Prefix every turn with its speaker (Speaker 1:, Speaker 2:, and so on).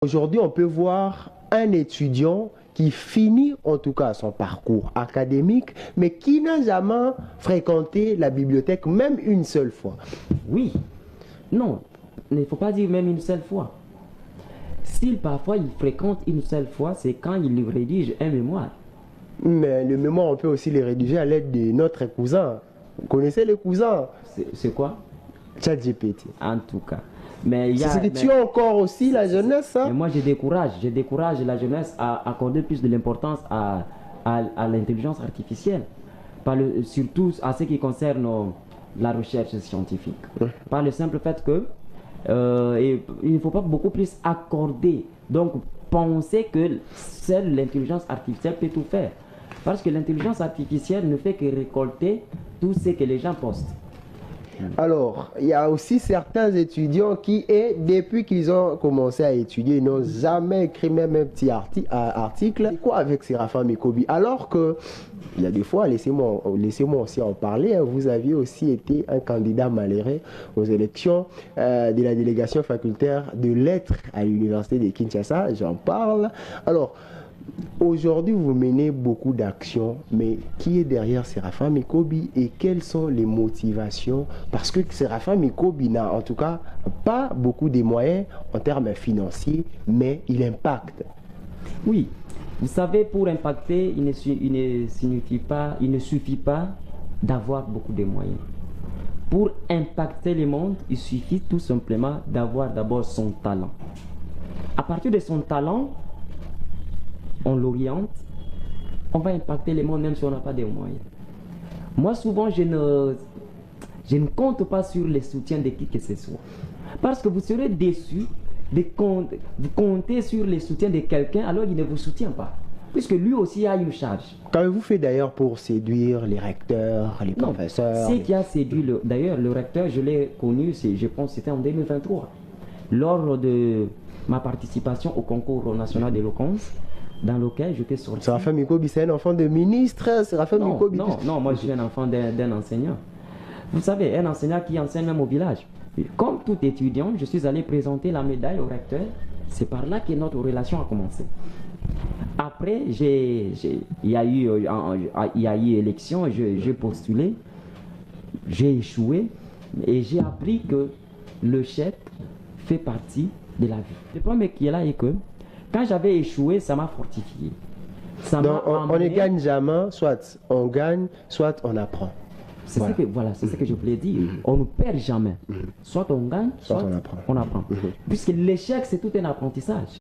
Speaker 1: Aujourd'hui, on peut voir un étudiant qui finit en tout cas son parcours académique, mais qui n'a jamais fréquenté la bibliothèque même une seule fois.
Speaker 2: Oui, non, il ne faut pas dire même une seule fois. S'il parfois il fréquente une seule fois, c'est quand il rédige un mémoire.
Speaker 1: Mais le mémoire, on peut aussi les rédiger à l'aide de notre cousin. Vous connaissez les cousins?
Speaker 2: C'est quoi?
Speaker 1: ChatGPT.
Speaker 2: En tout cas. Mais il y a,
Speaker 1: C'est ce qui tue encore aussi la jeunesse. Hein?
Speaker 2: Mais moi, je décourage la jeunesse à accorder plus de l'importance à l'intelligence artificielle, surtout à ce qui concerne la recherche scientifique. Par le simple fait que il ne faut pas beaucoup plus accorder, donc penser que seule l'intelligence artificielle peut tout faire. Parce que l'intelligence artificielle ne fait que récolter tout ce que les gens postent.
Speaker 1: Alors, il y a aussi certains étudiants qui, depuis qu'ils ont commencé à étudier, ils n'ont jamais écrit même un petit article. Quoi avec Séraphin Mikobi? Alors que, il y a des fois, laissez-moi aussi en parler, hein, vous aviez aussi été un candidat malheureux aux élections de la délégation facultaire de lettres à l'université de Kinshasa, j'en parle. Alors, aujourd'hui, vous menez beaucoup d'actions, mais qui est derrière Séraphin Mikobi et quelles sont les motivations? Parce que Séraphin Mikobi n'a en tout cas pas beaucoup de moyens en termes financiers, mais il impacte.
Speaker 2: Oui, vous savez, pour impacter, il ne suffit pas d'avoir beaucoup de moyens. Pour impacter le monde, il suffit tout simplement d'avoir d'abord son talent. À partir de son talent, on l'oriente, on va impacter le monde même si on n'a pas de moyens. Moi, souvent, je ne compte pas sur le soutien de qui que ce soit. Parce que vous serez déçu de compter sur le soutien de quelqu'un alors il ne vous soutient pas. Puisque lui aussi a une charge.
Speaker 1: Qu'avez-vous fait d'ailleurs pour séduire les recteurs, les professeurs?
Speaker 2: Ce qui a séduit, d'ailleurs, le recteur, je l'ai connu, je pense que c'était en 2023. Lors de ma participation au concours national d'éloquence, dans lequel j'étais sorti.
Speaker 1: Séraphin Mikobi, c'est un enfant de ministre. Séraphin Mikobi.
Speaker 2: Non, moi je suis un enfant d'un enseignant. Vous savez, un enseignant qui enseigne même au village. Comme tout étudiant, je suis allé présenter la médaille au recteur. C'est par là que notre relation a commencé. Après, il y a eu élection, j'ai postulé, j'ai échoué et j'ai appris que le chèque fait partie de la vie. Le problème qui est là est que quand j'avais échoué, ça m'a fortifié.
Speaker 1: Donc, on ne gagne jamais, soit on gagne, soit on apprend.
Speaker 2: C'est ce que je voulais dire. On ne perd jamais. Soit on gagne, soit on apprend. Puisque l'échec, c'est tout un apprentissage.